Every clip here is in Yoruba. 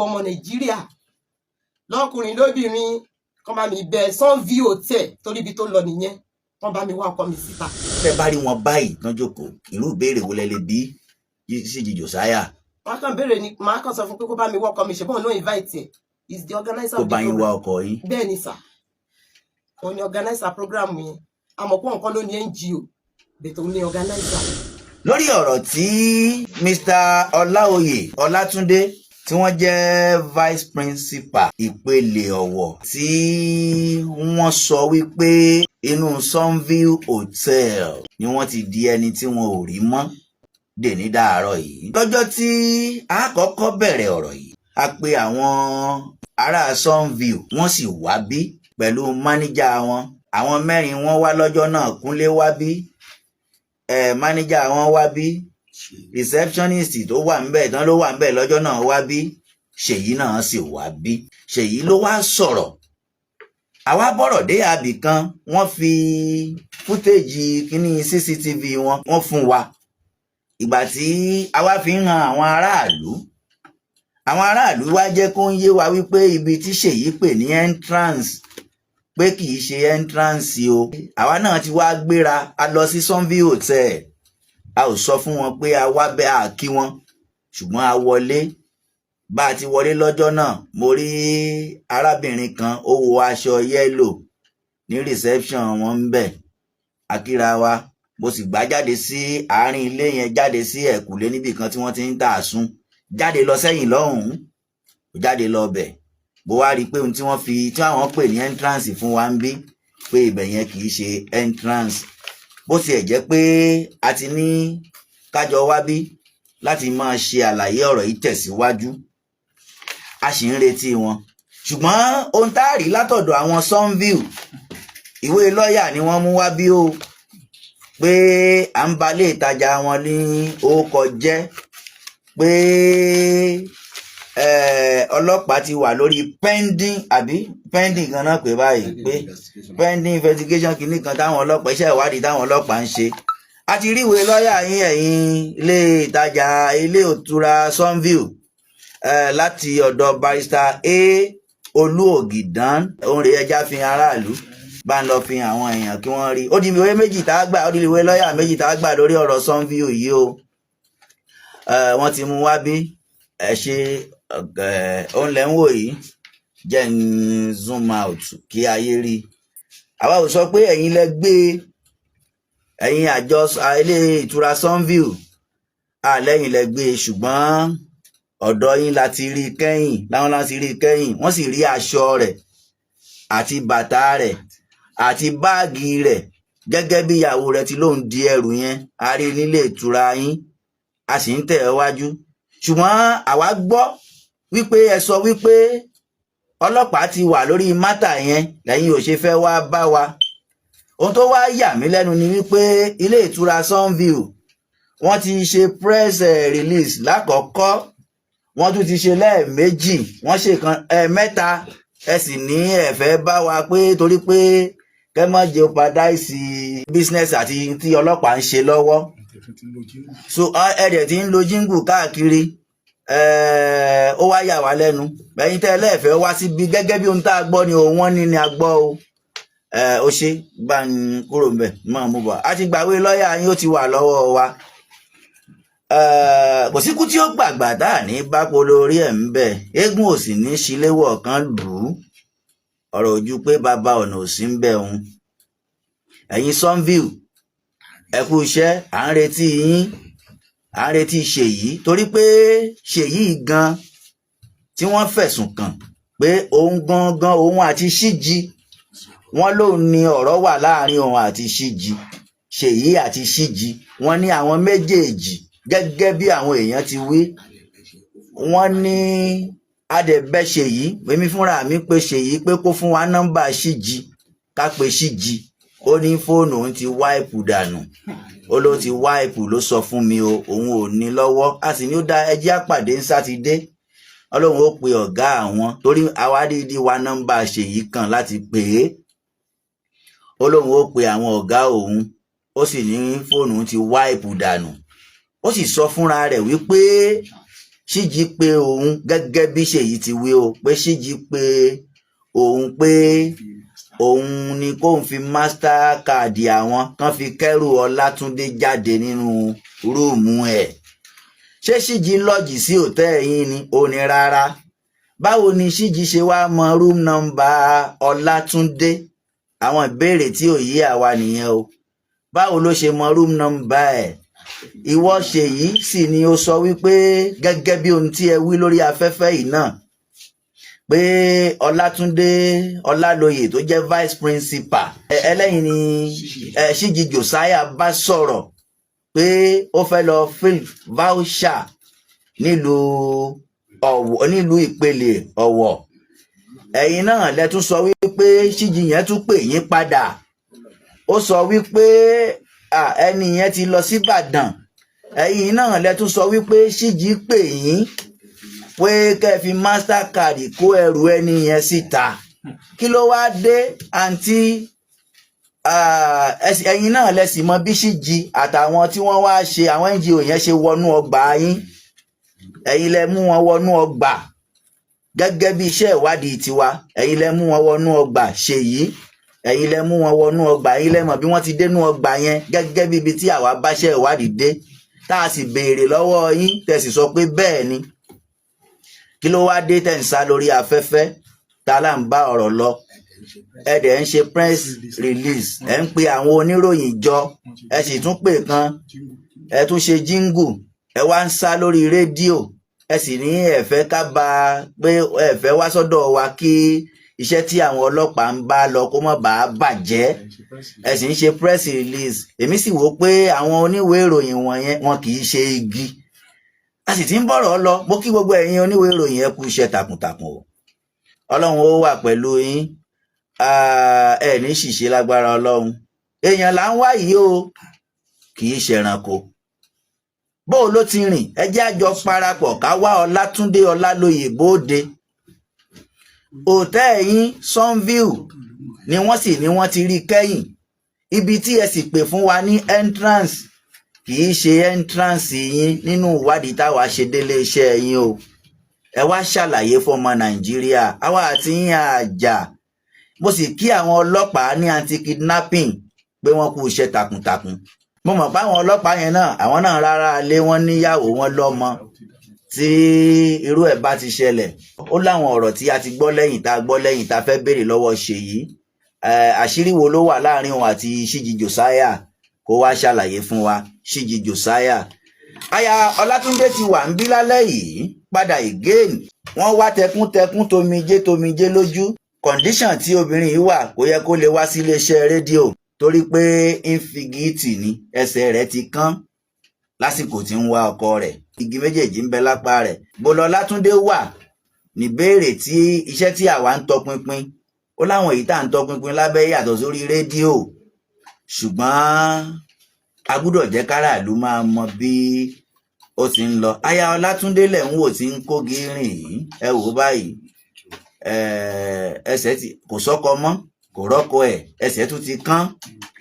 ọmọ Nàìjíríà lọ́kùnrin lóbìnrin kọ́ bá mi bẹ Sunview Hotel torí ibi tó lọ nìyẹn wọ́n bá mi wá ọkọ mi síta. tẹ́ bá rí wọn báyìí tán jókòó irú ìbéèrè wo lẹ lè bí Síjì Josiah? wọ́n kàn béèrè ni màá kàn sọ fún pé kó bá mi wá ọkọ mi ṣùgbọ́n no invite ẹ̀ is the organizer kó of the bá yín wá program. ọkọ yín. bẹ́ẹ̀ ni sà òun ni organizer program yẹn àmọ́ pọ̀ nǹkan ló ní NGO bẹ̀tẹ̀ òun ni organizer. lórí ọ̀rọ̀ tí Mr. Ọláoyè Ọlátúndé tí wọ́n jẹ́ vice principal ìpele Ọ̀wọ̀ tí wọ́n sọ wípé inú Sunview Hotel ni wọ́n ti di ẹni tí wọn ò rí mọ́ dèní dàárọ̀ yìí. lọ́jọ́ tí a kọ́kọ́ bẹ̀rẹ̀ ọ̀rọ̀ yìí a pe àwọn ará Sunview wọ́n sì wá bí pẹ̀lú máníjà wọn. àwọn mẹ́rin wọ́n wá lọ́jọ́ náà. Kúnlé wá bí, máníjà wọn wá bí, receptionist tó wà ńbẹ̀ tán ló wà ńbẹ̀ lọ́jọ́ náà wá bí, Ṣèyí náà sì wá bí. Ṣèyí ló wá sọ̀rọ̀. àwa bọ̀rọ̀ dé àbì kan wọ́n fi fútéèjì kíní CCTV wọ́n fún wa. ìgbà tí àwa fi ń han àwọn aráàlú wá jẹ́ kó ń yé wa wípé ibi tí Ṣèyí pè ní entrance pé kì í ṣe entrance o. àwa náà ti wá gbéra a lọ sí Sunview Hotel. a ò sọ fún wọn pé a wá bẹ̀ a kí wọn ṣùgbọ́n a wọlé. bá a ti wọlé lọ́jọ́ náà mo rí arábìnrin kan ó wọ aṣọ yẹ́lò ní reception wọn ń bẹ̀. akíra wa mo sì gbá jáde sí àárín ilé yẹn, jáde sí ẹ̀kúlé níbì kan tí wọ́n ti ń tà sún, jáde lọ sẹ́yìn lọ́hùn-ún, jáde lọ bẹ̀. bó wá rí i pé ohun tí àwọn pè ní entrance fún wa ń bí pé ibẹ̀ yẹn kì í ṣe entrance. bó tiẹ̀ jẹ́ pé a ti ní kájọ wá bí láti máa ṣe àlàyé ọ̀rọ̀ yìí tẹ̀síwájú, a sì ń retí wọn. ṣùgbọ́n ohun tá a rí látọ̀dọ̀ àwọn Sunview, ìwé lọ́ọ̀yà ni wọ́n mú wá bí o, pé à ń ba ilé ìtajà wọn ní orúkọ jẹ́, pé ọlọ́pàá ti wà lórí pending kan náà pé báyìí, pé pending investigation kìíní kan táwọn ọlọ́pàá, iṣẹ́ ìwádìí táwọn ọlọ́pàá ń ṣe. a ti rí ìwé lọ́ọ̀yà yín ẹ̀yin ilé ìtajà ilé ìtura Sunview láti ọ̀dọ̀ barrister A. Olúògìdán. òun rèé ẹja fi aráàlú bá ń lọ fi àwọn èèyàn kí wọ́n rí. ó di ìwé méjì tá a gbà, ó di ìwé lọ́ọ̀yà méjì tá a gbà lórí ọ̀rọ̀ Sunview yìí o. wọ́n ti mú wá bí ẹ ṣe òun lẹ́ ń wò yìí, jẹ́ ń zoom out kí ayé rí. àwa ò sọ pé ẹ̀yin lẹ gbé, ẹ̀yin àjọ ilé ìtura Sunview àlẹ́yìn lẹ gbé, ṣùgbọ́n ọ̀dọ̀ yín láti rí kẹ́yìn, láwọn láti rí kẹ́yìn. wọ́n sì rí aṣọ rẹ̀ àti bàtà rẹ̀ àti báàgì rẹ̀ gẹ́gẹ́ bí ìyàwó rẹ̀ ti lóun di ẹrù yẹn, a rí nílé ìtura yín, a sì ń tẹ̀ ẹ́ wájú. ṣùgbọ́n àwa gbọ́ wípé ẹ sọ wípé ọlọ́pàá ti wà lórí mátà yẹn, lẹ́yìn ò ṣe fẹ́ wá bá wa. ohun tó wá yà mí lẹ́nu ni wípé ilé ìtura Sunview wọ́n ti ṣe press release lákọ̀ọ́kọ́, wọ́n tún ti ṣe lẹ́ẹ̀mejì, wọ́n ṣe kan mẹ́ta. ẹ sì ní ẹ fẹ́ bá wa pé torí pé kẹ́ má jeopardize business àti tí ọlọ́pàá ń ṣe lọ́wọ́. so ẹ̀dẹ̀ tí ń lo jíngù káàkiri, ó wá yà wá lẹ́nu. ẹ̀yin tẹ́ ẹlẹ́ẹ̀fẹ́ wá síbi gẹ́gẹ́ bí ohun tá a gbọ́ ni wọ́n ní ni a gbọ́ o. ó ṣe bá ń kúrò ńbẹ̀ máa mú bọ̀. a ti gbàwé lọ́ọ̀yà yín, ó ti wà lọ́wọ́ wa. kò síkú tí ó gbàgbà tá à ní bá polórí ẹ̀ ń bẹ̀, eégún ò sì ní ṣíléwọ̀ kan lù ú. ọ̀rọ̀ ojú pé bàbá ọ̀nà ò sí ń bẹ̀ òun. ẹ̀yin Sunview ẹ kú iṣẹ́, à ń retí yín, à ń retí Ṣèyí, torí pé Ṣèyí gan tí wọ́n fẹ̀sùn kàn pé òun gangan òun àti Síjì, wọ́n lòun ni ọ̀rọ̀ wà láàrin òun àti Síjì, Ṣèyí àti Síjì, wọ́n ní àwọn méjèèjì gẹ́gẹ́ bí àwọn èèyàn ti wí, wọ́n ní adẹ̀bẹ̀ Ṣèyí, èmi fúnra mi pé Ṣèyí pé kó fún wa nọ́mbà Síjì ká pe Síjì, ó ní fóònù òun ti wáìpù dànù, ó ló ti wáìpù, ló sọ fún mi o, òun ò ní lọ́wọ́. a sì ní ó dá ẹjẹ́ àpàdé ní sátidé, ọlọ́run ó pe ọ̀gá àwọn, torí àwádìí wa nọ́mbà Ṣèyí kan láti pè é, ọlọ́run ó pe àwọn ọ̀gá òun, ó sì ní fóònù ti wáìpù dànù. ó sì sọ fúnra rẹ̀ wípé Ṣíjì pé òun gẹ́gẹ́ bí Ṣèyí ti wí o pé Ṣíjì pé òun pé òun ni kóun fi mastercard àwọn kan fi kẹ́rù Ọlátúndé jáde nínú rúùmù ẹ̀. Ṣé Ṣíjì lọ́ọ̀jì sí òtẹ́ẹ̀ yín ni? Ó ní rárá. Báwo ni Ṣíjì ṣe wá mọ room number Ọlátúndé? Àwọn ìbéèrè tí ò yé àwa nìyẹn o. Báwo ló ṣe mọ room number ẹ̀? Ìwọ Ṣèyí sì ni ó sọ wípé gẹ́gẹ́ bí ohun tí ẹ wí lórí afẹ́fẹ́ yìí náà pé Ọlátúndé Ọlálóyè tó jẹ́ vice principal ẹlẹ́yìn ni Ṣíjì Josiah bá sọ̀rọ̀ pé ó fẹ́ lọ fill voucher nílùú Ìpele Ọ̀wọ̀. Ẹ̀yin náà lẹ tún sọ wípé Ṣíjì yẹn tún pè yín padà. Ó sọ wípé ẹni yẹn ti lọ sí Ìbàdàn. Ẹ̀yin náà lẹ tún sọ wípé Ṣíjì pè yín pé kẹ́ fi mastercard kó ẹrù ẹni yẹn síta. Kí ló wá dé àǹtí? Ẹ̀yin náà lẹ sì mọ bí Ṣíjì àtàwọn tí wọ́n wá ṣe àwọn NGO yẹn ṣe wọnú ọgbà yín. Ẹ̀yin lẹ mú wọn wọnú ọgbà gẹ́gẹ́ bí iṣẹ́ ìwádìí tiwa. Ẹ̀yin lẹ mú wọn wọnú ọgbà Ṣèyí. Ẹ̀yin lẹ mú wọn wọnú ọgbà. Ẹ̀yin lẹ mọ̀ bí wọ́n ti dénú ọgbà yẹn gẹ́gẹ́ bí ibi tí àwa báṣẹ́ ìwádìí dé tá a sì béèrè lọ́wọ́ yín tẹ́ sì sọ pé bẹ́ẹ̀ ni. Kí ló wá dé tẹ́ ń sá lórí afẹ́fẹ́ tá là ń bá ọ̀rọ̀ lọ? Ẹ dẹ̀ ń ṣe press release, ẹ ń pe àwọn oníròyìn jọ, ẹ sì tún pè kan, ẹ tún ṣe jingle, ẹ wá ń sá lórí rédíò, ẹ sì ní ẹ fẹ́ ká bá pé ẹ fẹ́ wá sọ́dọ̀ wa kí iṣẹ́ tí àwọn ọlọ́pàá ń bá lọ kó má bàa bàjẹ́. Ẹ sì ń ṣe press release. Èmi sì wò pé àwọn oníwèé ìròyìn wọ̀nyẹn wọn kì í ṣe igi. A sì ti ń bọ̀rọ̀ lọ. Mo kí gbogbo ẹ̀yin oníwèé ìròyìn ẹ kú iṣẹ́ takuntakun o. Ọlọ́run ó wà pẹ̀lú yín. Ẹ ní ṣìṣe lágbára Ọlọ́run. Èèyàn là ń wá yìí o, kì í ṣẹranko. Bó ló ti rìn? Ẹ jẹ́ àjọ parapọ̀ ká wá Ọlátúndé Ọlálóyè bóde. Òtẹ́ẹ̀ yín Sunview ni wọ́n sì ní wọ́n ti rí kẹ́yìn. Ibi tí ẹ sì pè fún wa ní entrance kì í ṣe entrance yín nínú ìwádìí táwa ṣe délé iṣẹ́ yín o. Ẹ wá ṣàlàyé fọmọ Nàìjíríà. Àwa àti yín àjà. Mo sì kí àwọn ọlọ́pàá ní anti-kidnapping pé wọ́n kú iṣẹ́ takuntakun. Mo mọ̀ pé àwọn ọlọ́pàá yẹn náà àwọn náà rárá lé wọn níyàwó wọn lọ́mọ tí irú ẹ̀ bá ti ṣẹlẹ̀. Ó láwọn ọ̀rọ̀ tí a ti gbọ́ lẹ́yìn tá a gbọ́ lẹ́yìn tá a fẹ́ béèrè lọ́wọ́ Ṣèyí. Àṣírí wo ló wà láàrin òun àti Ṣíjì Josiah kó wá ṣàlàyé fún wa. Ṣíjì Josiah. Aya Ọlátúndé ti wà ń bí lálẹ́ yìí padà again. Wọ́n wá tẹkúntẹkún tomijé lójú. Condition tí obìnrin yìí wà kò yẹ kó lè wá sí iléeṣẹ́ rédíò torí pé infigiti ni ẹsẹ̀ rẹ̀ ti kán lásìkò tí ń wá ọkọ rẹ̀. Igi méjèèjì ń bẹ lápá rẹ̀. Bolo Ọlátúndé wà níbèrè tí iṣẹ́ tí àwa ń tọpinpin. Ó láwọn èyí tá à ń tọpinpin lábẹ́ yàtọ̀ sórí rédíò. Ṣùgbọ́n a gbúdọ̀ jẹ́ káràlú máa mọ bí ó ti ń lọ. Aya Ọlátúndé lẹ̀ ń wò tí ń kó gírìn yìí. Ẹ wò báyìí. Ẹsẹ̀ tí kò sọ́kọ mọ́, kò rọ́kọ ẹ̀, ẹsẹ̀ tún ti kán.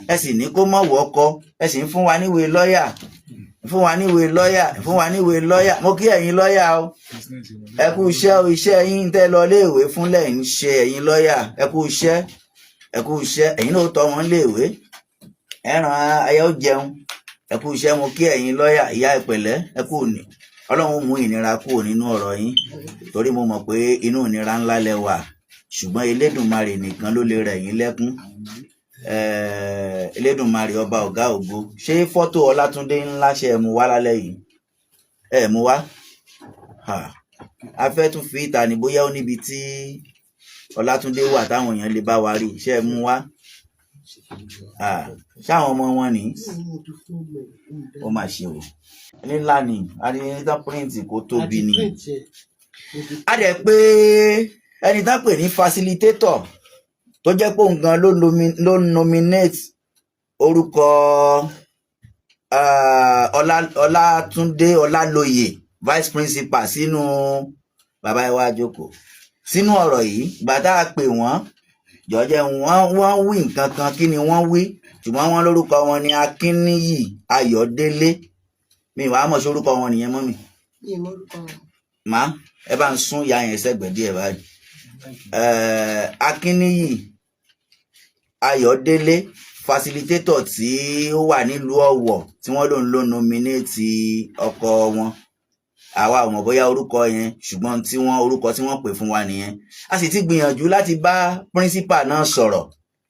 Ẹ sì ní kó mọ̀ wọ́kọ. Ẹ sì ń fún wa níwèé lọ́ọ̀yà. Fún wa níwèé lọ́ọ̀yà. Mo kí ẹ̀yin lọ́ọ̀yà o. Ẹ kú iṣẹ́ o, iṣẹ́ yín tẹ́ lọ léèwé fúnlẹ̀ ń ṣe ẹ̀yin lọ́ọ̀yà. Ẹ kú iṣẹ́. Ẹ̀yin náà tọ́ wọn léèwé. Ẹ ràn aya ó jẹun. Ẹ kú iṣẹ́. Mo kí ẹ̀yin lọ́ọ̀yà. Ìyá ìpẹ̀lẹ́ ẹ kú ní. Ọlọ́run mú ìnira kúrò nínú ọ̀rọ̀ yín torí mo mọ̀ pé inú ìnira ńlá lẹ wà ṣùgbọ́n Elédùmarè nìkan ló lè rẹ̀ yín lẹ́kún. Elédùmarè ọba ọ̀gá ògo. Ṣé fọ́tò Ọlátúndé ńlá ṣe ẹ mú wá lálẹ́ yìí? Ẹ mú wá? A fẹ́ tún fi ìta ní bóyá ó níbi tí Ọlátúndé wà táwọn èèyàn lè bá wa rí. Ṣé ẹ mú wá? Ṣáwọn ọmọ wọn ni? Ó mà ṣe o. Nílá ni adìyẹnitán píríǹtì kó tóbi ni. A dẹ̀ pé ẹni tán pè ní facilitator tó jẹ́ pé òun gan ló nominate orúkọ Ọlátúndé Ọlálóyè vice principal sínú bàbá ìwà jókòó sínú ọ̀rọ̀ yìí. Gbàtà pè wọ́n jọjẹ wọ́n wí nǹkan kan. Kí ni wọ́n wí? Ṣùgbọ́n wọ́n lórúkọ wọn ni Akínníyì Ayọ̀délé. Mi wàá mọ̀ sí orúkọ wọn nìyẹn mọ́ mi. má ẹ bá ń sún ìyá yẹn sẹ́gbẹ̀ẹ́ díẹ̀ báyìí. Akínníyì Ayọ̀délé facilitator tí ó wà nílùú Ọ̀wọ̀ tí wọ́n ló nominate ọkọ wọn, àwa ò mọ̀ bóyá orúkọ yẹn, ṣùgbọ́n orúkọ tí wọ́n pè fún wa nìyẹn. A sì ti gbìyànjú láti bá principal náà sọ̀rọ̀,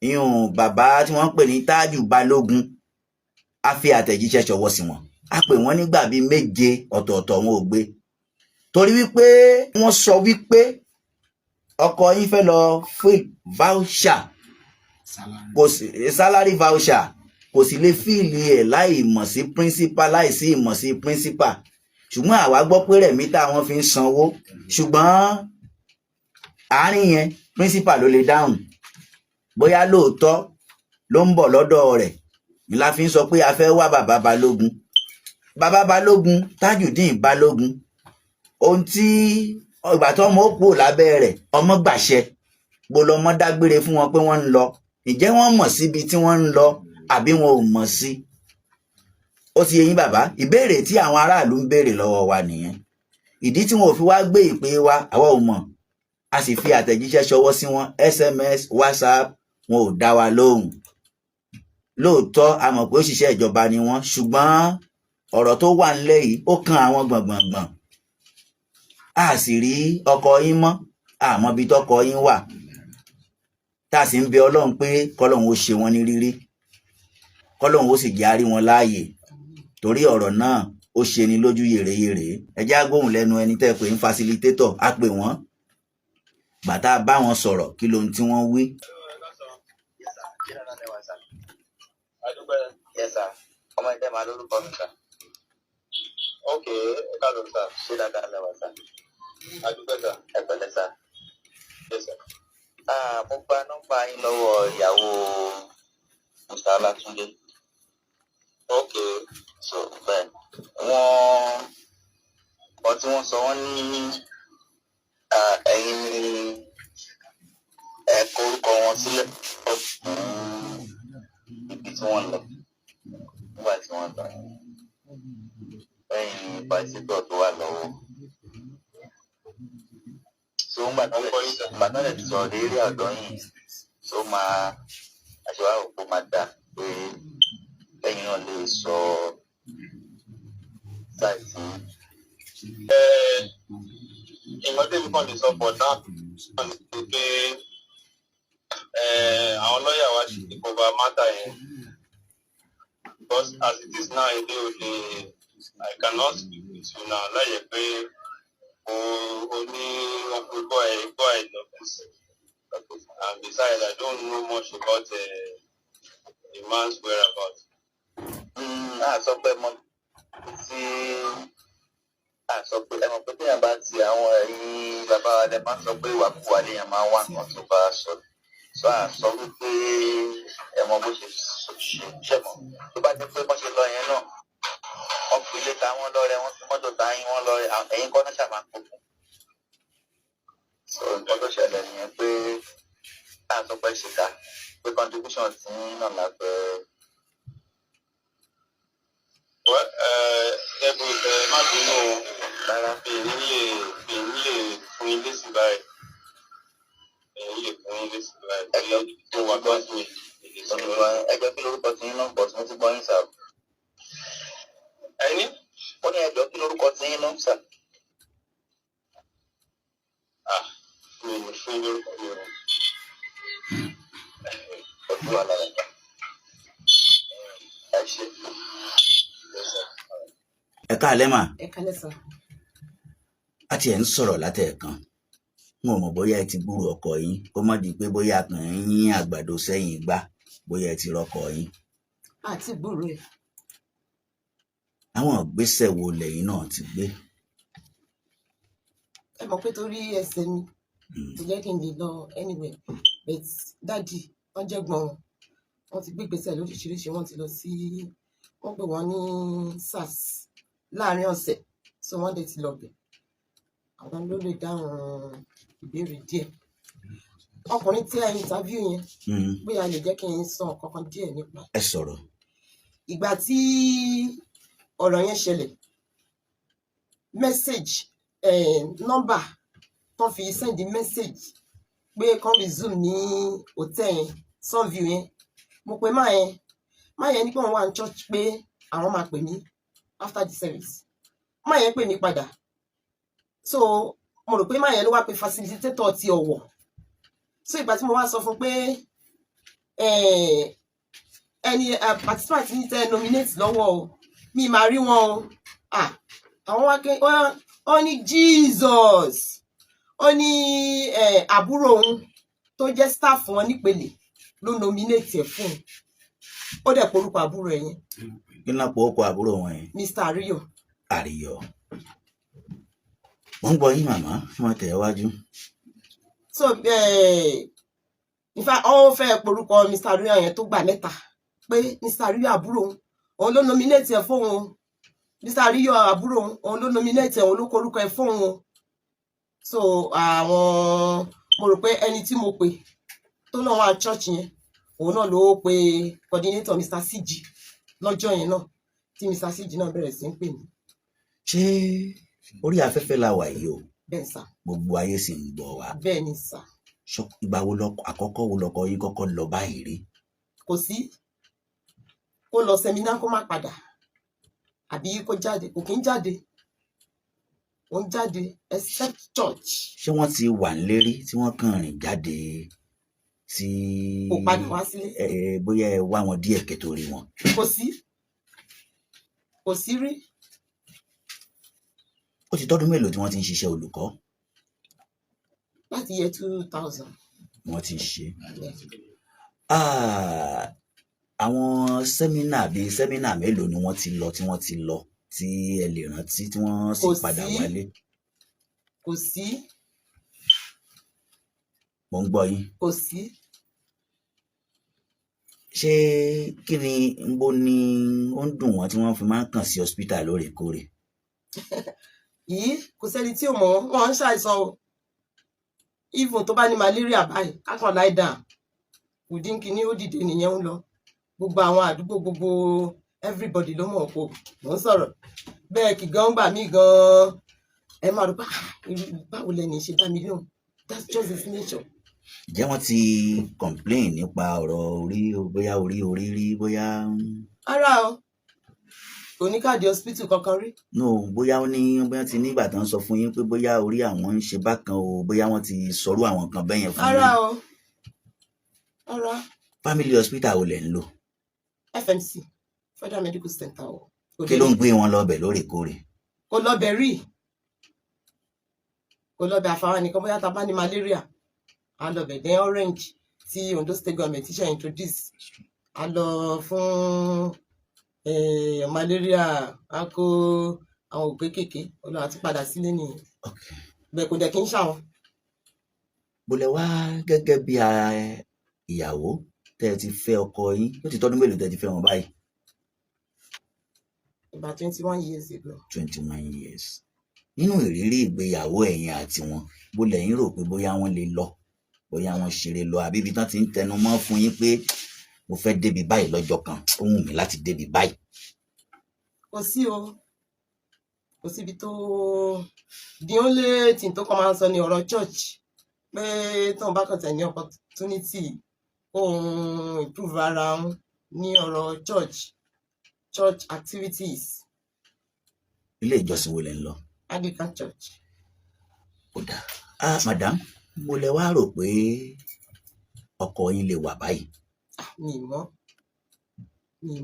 ìyún bàbá tí wọ́n pè ní Tájù Balógun. A fi àtẹ̀jíṣẹ́ ṣọwọ́ sí wọn, a pè wọ́n nígbà bíi 7 ọ̀tọ̀ọ̀tọ̀, wọn ò gbé, torí wípé wọ́n sọ wípé ọkọ yín fẹ́ lọ fún voucher, salary voucher, kò sì lè fíìlì ẹ̀ láì mọ̀ sí principal, láì sí ìmọ̀ sí principal. Ṣùgbọ́n àwa gbọ́ pé rẹ̀mítà wọn fi ń sanwó, ṣùgbọ́n àárín yẹn principal ló lè dáhùn bóyá lóòótọ́ ló ń bọ̀ lọ́dọ̀ rẹ̀. Ni la fi ń sọ pé a fẹ́ wá bàbá Balógun. Bàbá Balógun, Tajudeen Balógun, ohun tí ìgbà tó ọmọ ó kúrò lábẹ́ rẹ̀, ọmọ gbàṣẹ, gbolọmọ dágbére fún wọn pé wọ́n ń lọ. Ǹjẹ́ wọ́n mọ̀ síbi tí wọ́n ń lọ àbí wọn ò mọ̀ sí? Ó ti yé yín bàbá, ìbéèrè tí àwọn aráàlú ń béèrè lọ́wọ́ wa nìyẹn. Ìdí tí wọn ò fi wá gbé ìpè wa, àwa ò mọ̀. A sì fi àtẹ̀jíṣẹ́ ṣọwọ́ sí wọn, SMS, WhatsApp, wọn ò dá wa lóhùn. Lóòótọ́ a mọ̀ pé òṣìṣẹ́ ìjọba ni wọ́n, ṣùgbọ́n ọ̀rọ̀ tó wà ńlẹ̀ yìí ó kan àwọn gbọ̀ngbọ̀ngbọ̀n. A sì rí ọkọ yín mọ́, àmọ́ ibi tọ́kọ yín wà. Tá a sì ń bẹ Ọlọ́run pé kọ́lọ́run ó ṣe wọ́n ní rírí, kọ́lọ́run ó sì jẹ́ á rí wọn láàyè, torí ọ̀rọ̀ náà ó ṣe ni lójú yèrèyèrè. Ẹ jẹ́ á gbóhùn lẹ́nu ẹni tẹ́ pé ń facilitator, á pè wọ́n. Bàtà bá wọn sọ̀rọ̀, kí lohun tí wọ́n wí. Yes, sir. Ọmọ ẹ̀dẹ́ máa lórúkọ mi, sir. Ok, ẹ ká ló sà. Ṣé dáadáa lẹ́wà, sà? Adúgbò, sà. Ẹ pẹ̀lẹ́, sà. Yes, sir. Mo gba nọ́mbà yín lọ́wọ́ ìyàwó Mr. Alátúndé. Ok, so bẹ́ẹ̀ wọ́n tí wọ́n sọ wọ́n ní ẹ̀yin ni ẹ kọ orúkọ wọn sílẹ̀ ibi tí wọ́n lọ nígbà tí wọ́n lọ lẹ́yìn pàṣípọ̀ tó wà lọ́wọ́. So ń gbà náà ti sọ lérí ọ̀dọ́ yìí, so máa àṣewá òpó máa dà pé lẹ́yìn náà lè sọ sáìtì. Ìmọ̀ tèmi kan lè sọ pọ̀ náà ni pé àwọn lọ́ọ̀yà wa ṣì ti cover matter yẹn, because as it is now ilé òde I cannot speak with you now láyé pé o ní wọn pé go ahead office, and besides I don't know much about the man's whereabouts. Sọ pé mo ti sọ pé ẹ mọ̀ pé téèyàn bá ti àwọn ẹ̀rí bàbá wa lè máa ń sọ pé ìwàkuwà léèyàn máa ń wá nǹkan tó bá sọ. So sọ wípé ẹ mọ̀ bó ṣe ṣe mọ̀ tó bá jẹ́ pé wọ́n ṣe lọ yẹn náà wọ́n fi ilé ta wọ́n lọ́rẹ, wọ́n fi mọ́tò ta yín wọ́n lọ́rẹ, ẹ̀yin kọ́ náà ṣàmà kó fún. So nǹkan tó ṣẹlẹ̀ nìyẹn pé sọ pé ṣìkà pé contribution tí náà lápẹ́. Ẹ̀bùn má bínú rárá èyí lè fún ilé sí báyìí. Ẹjọ́ tó wà gbọ́ sí ẹjọ́ kí lórúkọ tí yín náà bọ̀ tí mo ti gbọ́ yín sà. Ẹni? Ó ní ẹjọ́ kí lórúkọ tí yín náà sà. Mi ò fún lórúkọ mi o. Ojú wà lára ẹ̀ka. Ẹ ṣe. Ẹ káalẹ́ mà. Ẹ káalẹ́ sà. A tiẹ̀ ń sọ̀rọ̀ látẹ̀ẹ̀kan. Mo mọ̀ bóyá ẹ ti gbúrò ọkọ yín, kó má di pé bóyá kàn ń yín àgbàdo sẹ́yìn gbá, bóyá ẹ ti rọ́kọ yín. Àti gbúrò ẹ̀. Àwọn ìgbésẹ̀ wo lẹ́yìn náà ti gbé? Ẹ mọ̀ pé torí ẹsẹ̀ mi tó jẹ́ kí n lè lọ anywhere, but dáàdì wọ́n jẹ́ gbọ́n wọn. Wọ́n ti gbé ìgbésẹ̀ lóríṣiríṣi, wọ́n ti lọ sí wọ́n pè wọ́n ní SARS láàárín ọ̀sẹ̀, so wọ́n dẹ̀ ti lọ bẹ̀. Àwọn ló lè dáhùn ìbéèrè díẹ̀. Ọkùnrin tí a interview yẹn, bóyá lè jẹ́ kí n sọ kankan díẹ̀ nípa. Ẹ sọ̀rọ̀. Ìgbà tí ọ̀rọ̀ yẹn ṣẹlẹ̀, message nọ́mbà tó fi send message pé kán resume ní hòtẹ́ẹ̀ yẹn Sunview yẹn mo pe máa yẹn ní pé wọ́n wà ní church pé àwọn máa pè mí after the service máa yẹn pè mí padà so mo rò pé máa yẹn ló wá pe facilitator ti Ọ̀wọ̀ so ìgbà tí mo wá sọ fún pé ẹni participant ní tẹ nominate lọ́wọ́ o mi máa rí wọn o àwọn wá ní Jesus ó ní àbúrò òun tó jẹ́ staff wọn nípele ló nominate ẹ̀ fún un ó dẹ̀ porúkọ àbúrò ẹ̀ yẹn. kí n náà pọ̀ ọkọ̀ àbúrò wọn yẹn. Mr. Ariyo. Ariyo wọ́n ń gbọ́ yín màmá wọ́n tẹ̀ wájú. so in fact ó fẹ́ porúkọ Mr. Ariyo yẹn tó gbà mẹ́ta pé Mr. Ariyo àbúrò òun ló nominate ẹ̀ fún òun Mr. Ariyo àbúrò òun ló nominate ẹ̀ òun ló korúkọ ẹ̀ fún òun so àwọn mo rò pé ẹni tí mo pè tó náà wà church yẹn òun náà ló pe coordinator Mr. CG lọ́jọ́ yẹn náà tí Mr. CG náà bẹ̀rẹ̀ sí ń pè mí. ṣé orí afẹ́fẹ́ la wà yìí o. bẹ́ẹ̀ sà. gbogbo ayé sì ń gbọ́ wa. bẹ́ẹ̀ ni sà. ìgbà wo àkọ́kọ́ wo lọkọ yín kọ́kọ́ lọ báyìí rí. kò sí kó lọ sẹ́mínà kó má padà àbí kó jáde kò kí ń jáde ó ń jáde except church. ṣé wọ́n ti wà nílérí tí wọ́n kàn rìn jáde tí. kò padà wá sílé. bóyá ẹ wá wọn díẹ̀ kẹ́ tó rí wọn. kò sí rí. ó ti tọ́dún mélòó tí wọ́n ti ń ṣiṣẹ́ olùkọ́. láti year 2000. wọ́n ti ṣe. àwọn sẹ́mínà mélòó ni wọ́n ti lọ tí ẹ lè rántí tí wọ́n sì padà wálé. kò sí. mo ń gbọ́ yín. kò sí. ṣé kí ni nbó ni ó ń dùn wọ́n tí wọ́n fi máa ń kàn sí hospital lóòrèkóòrè. yìí kò sẹ́ni tí ò mọ̀ wọ́n ń ṣàìsàn o even tó bá ní malaria báyìí kákan lie down within kínní ó dìde nìyẹn ń lọ gbogbo àwọn àdúgbò gbogbo everybody ló mọ̀ pò mò ń sọ̀rọ̀ bẹ́ẹ̀ kì gan gbà mí gan ẹ máa rò pé báwo lẹni ṣe dá mi lóhùn that's just his nature. Ǹjẹ́ wọ́n ti complain nípa ọ̀rọ̀ bóyá orí rí bóyá. Ara o kò ní káàdì hospital kankan rí. No bóyá ti ní ìgbà tán sọ fún yín pé bóyá orí àwọn ń ṣe bákan o bóyá wọ́n ti sọ̀rọ̀ àwọn kan bẹ́yẹn fún yín. Ara o ara. Family hospital ò lẹ̀ ń lò. FMC Federal Medical Center o. Kí ló ń gbé wọn lọ́bẹ̀ lóòrèkóòrè. Kò lọ́bẹ̀ rí kò lọ́bẹ̀ àfàwọn nìkan bóyá ta bá ní malaria a lọ bẹ̀ dẹ́n orange tí Ondo State Government ṣe introduce a lọ fún malaria a kó àwọn òpè kéèké ọlọ́ àti padà sílé nìyẹn bẹ́ẹ̀ kò dẹ̀ kí n ṣàwọn. Bólẹ̀ wá gẹ́gẹ́ bí ìyàwó tẹ́ ẹ ti fẹ́ ọkọ yín ó ti tọ́dún mélòó tẹ́ ẹ ti fẹ́ wọn báyìí. About 21 years ago. 21 years. Nínú ìrírí ìgbéyàwó ẹ̀yin àti wọn bólẹ̀ yín rò pé bóyá wọ́n lè lọ bóyá wọ́n ṣeré lọ àbí ibi tán ti ń tẹnu mọ́ fún yín pé mo fẹ́ débi báyìí lọ́jọ́ kan ó wù mí láti débi báyìí. Kò sí o kò síbi tó the only thing tó kàn máa ń sọ ní ọ̀rọ̀ church pé tóun bá kàn tẹ̀ ní opportunity òun improve ara wọn ní ọ̀rọ̀ church activities. Ilé ìjọsìn wo lẹ ń lọ? Anglican Church. Ó dáa. Madam mo lẹ wá rò pé ọkọ yín lè wà báyìí. Mi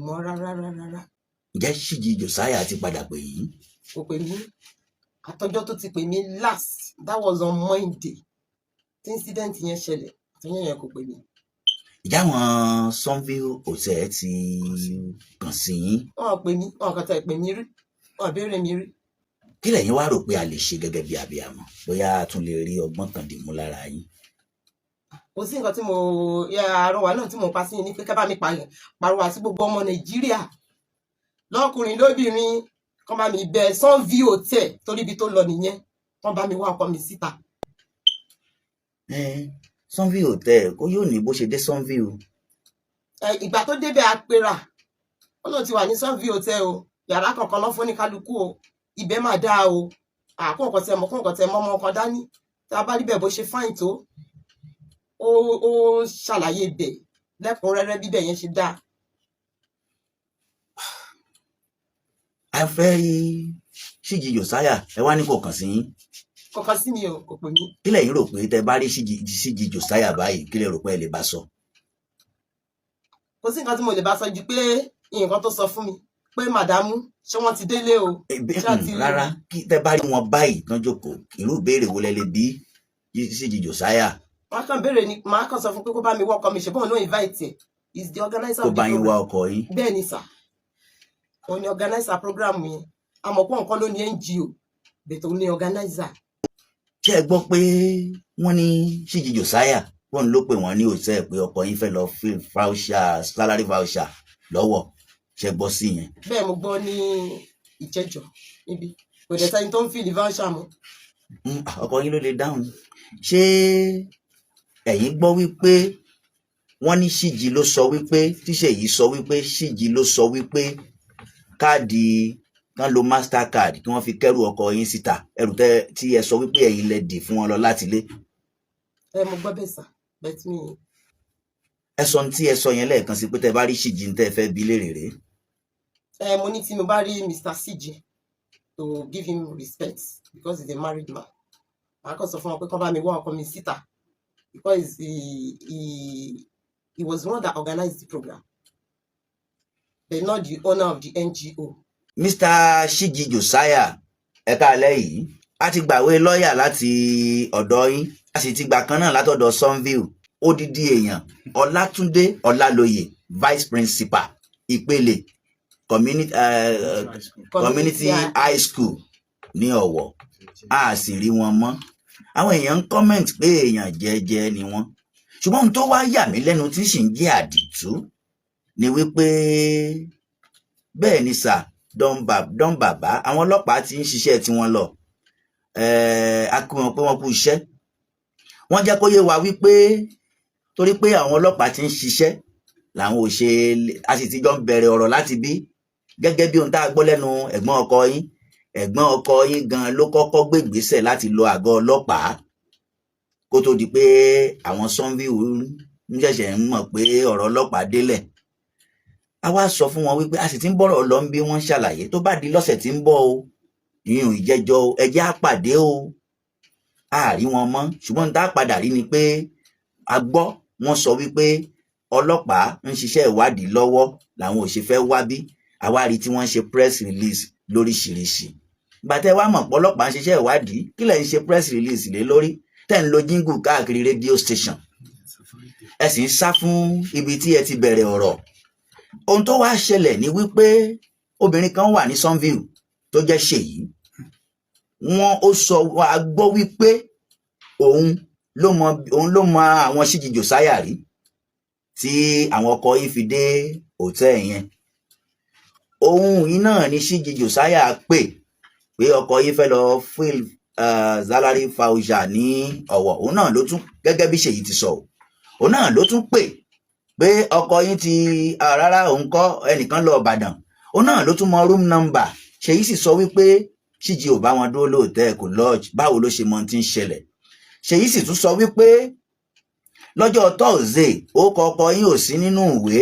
mọ̀ rárá. Ǹjẹ́ Ṣíjì Josiah ti padà pè yín? Kò pè mí àtọjọ́ tó ti pè mí last that was on Monday tí incident yẹn ṣẹlẹ̀ àtọyẹn yẹn kò pè mí. Ìjà àwọn Sunview Hotel ti kàn sí yín. Wọ́n pè mí wọ́n kàn tẹ̀ pè mí rí wọ́n béèrè mi rí. Kí lẹ̀yin wá rò pé a lè ṣe gẹ́gẹ́ bí abiyamọ bóyá a tún lè rí ọgbọ́n kan dìmú lára yín. Kò sí nǹkan tí mo àrọwà náà tí mo pa sí ní pé ká bá mi pariwo àti gbogbo ọmọ Nàìjíríà lọ́kùnrin lóbìnrin kán bá mi bẹ Sunview Hotel torí ibi tó lọ nìyẹn kán bá mi wá ọkọ mi síta. Sunview Hotel kó yóò ní bó ṣe dé Sunview. Ìgbà tó débẹ̀ apẹ̀rà ó lóun ti wà ní Sunview Hotel o yàrá kankan lọ́ fún ní kálukú o ibẹ̀ máa dáa o kó nǹkan tẹ mọ́ ọmọ kan dání tá a bá rí bẹ́ẹ̀ bó ṣe fáìn tó ó ṣàlàyé ibẹ̀ lẹ́kùnrẹ́rẹ́ bíbẹ̀ yẹn ṣe dáa. a fẹ́ rí Ṣíjì Jòsáyà ẹ wá ní kò kàn sí yín. Kò kàn sí mi o, kò pè mí. kí lẹ̀yin rò pé tẹ bá rí Ṣíjì Jòsáyà báyìí kí lẹ rò pé ẹ lè bá sọ. kò sí nǹkan tí mo lè bá sọ ju pé nǹkan tó sọ fún mi pé màdámù ṣé wọ́n ti délé o. rárá kí tẹ bá rí wọn báyìí tán jókòó irú ìbéèrè wo lẹ lè bí Ṣíjì Jòsáyà. màá kàn béèrè ni màá kàn sọ fún pé kó bá mi wọ ọkọ mi ṣe bóun ló invite ẹ is the organizer of the program. kó bá yín wá ọkọ yín. bẹ́ẹ̀ ni sà òun ni organizer program yẹn àmọ́ pọ̀ nǹkan ló ní NGO bẹ̀tẹ̀ òun ni organizer. ṣé ẹ gbọ́ pé wọ́n ní Ṣíjì Jòsáyà wọ́n ló pè wọ́n ní òṣìṣẹ́ pé ọkọ yín fẹ́ lọ fill voucher salary voucher lọ́wọ́ ṣe gbọ́ sí yẹn. bẹ́ẹ̀ mo gbọ́ ní ìjẹ́jọ́ níbi kò dẹ̀ sẹ́ni tó ń fill voucher mọ́. ọkọ yín ló lè dáhùn. ṣé ẹ̀yin gbọ́ wípé wọ́n ní Ṣíjì ló sọ wípé tíṣẹ́ yìí sọ wípé Ṣíjì ló sọ wípé káàdì kan lo Mastercard kí wọ́n fi kẹ́rù ọkọ yín síta ẹrù tí ẹ sọ wípé ẹ̀yin lẹ dì fún wọn lọ láti ilé. mo gbọ́ bẹ́ẹ̀ sà bẹ́ẹ̀ tí mi. ẹ sọ tí ẹ sọ yẹn lẹ́ẹ̀kan sí pé tẹ bá rí Ṣíjì ń tẹ́ fẹ́ bi léèrè rèé. mo ní tí mo bá rí Mr. Ṣíjì to give him respect because he's a married man. màá kàn sọ fún wọn pé kán bá mi wá ọkọ mi síta because he was the one that organized the program but not the owner of the NGO. Mr. Ṣíjì Jòsáyà ẹ káalẹ́ yìí a ti gbàwé lọ́ọ̀yà láti ọ̀dọ̀ yín a sì ti gbà kan náà látọ̀dọ̀ Sunville odidi èèyàn Ọlátúndé Ọlálóyè vice principal ìpele community high school ní Ọ̀wọ̀ a sì rí wọn mọ́ àwọn èèyàn ń comment pé èèyàn jẹ́jẹ́ ni wọ́n ṣùgbọ́n ohun tó wá yà mí lẹ́nu tí sì ń jẹ́ àdìtú ni wípé bẹ́ẹ̀ ni sà dán bàbá àwọn ọlọ́pàá ti ń ṣiṣẹ́ tiwọn lọ a kí wọn pé wọ́n kú iṣẹ́ wọ́n jẹ́ kó yé wa wípé torí pé àwọn ọlọ́pàá ti ń ṣiṣẹ́ làwọn ò ṣe a sì ti jọ ń bẹ̀rẹ̀ ọ̀rọ̀ láti bí gẹ́gẹ́ bí ohun tá a gbọ́ lẹ́nu ẹ̀gbọ́n ọkọ yín gan ló kọ́kọ́ gbé ìgbésẹ̀ láti lọ àgọ́ ọlọ́pàá kó tó di pé àwọn Sunville ń ṣẹ̀ṣẹ̀ ń mọ̀ pé ọ̀rọ̀ ọlọ́pàá délẹ̀ a wá sọ fún wọn wípé a sì ti ń bọ̀rọ̀ lọ ń bí wọ́n ṣàlàyé tó bá di lọ́sẹ̀ tí ń bọ̀ o ìyún ìjẹ́jọ́ o ẹjẹ́ á pàdé o a rí wọn mọ́ ṣùgbọ́n tá a padà rí ni pé a gbọ́ wọ́n sọ wípé ọlọ́pàá ń ṣiṣẹ́ ìwádìí lọ́wọ́ làwọn ò ṣe fẹ́ wá bí àwa rí tí wọ́n ń ṣe press release lóríṣiríṣi gbàtẹ́ wá mọ̀ pé ọlọ́pàá ń ṣiṣẹ́ ìwádìí kí lẹ̀ ń ṣe press release lé lórí tẹ́ ń lo jingle káàkiri radio station ẹ sì ń sá fún ibi tí ẹ ti bẹ̀rẹ̀ ọ̀rọ̀ ohun tó wá ṣẹlẹ̀ ni wípé obìnrin kan wà ní Sunville tó jẹ́ Ṣèyí wọn ó sọ wá gbọ́ wípé òun ló mọ àwọn Ṣíjì Jòsáyà rí tí àwọn ọkọ yìí fi dé hòtẹ́ẹ̀ yẹn òun yìí náà ni Ṣíjì Jòsáyà pè pé ọkọ yìí fẹ́ lọ fill salary voucher ní Ọ̀wọ̀ òun náà ló tún gẹ́gẹ́ bí Ṣèyí ti sọ òun náà ló tún pè pé ọkọ yín ti rárá òun kọ́ ẹnìkan lọ Ìbàdàn òun náà ló tún mọ room number Ṣèyí sì sọ wípé Ṣíjì ò bá wọn dúró lóòtẹ́ẹ̀ kò lodge báwo ló ṣe mọ tí ń ṣẹlẹ̀ Ṣèyí sì tún sọ wípé lọ́jọ́ Thursday ó kọ ọkọ yín ò sí nínú ìwé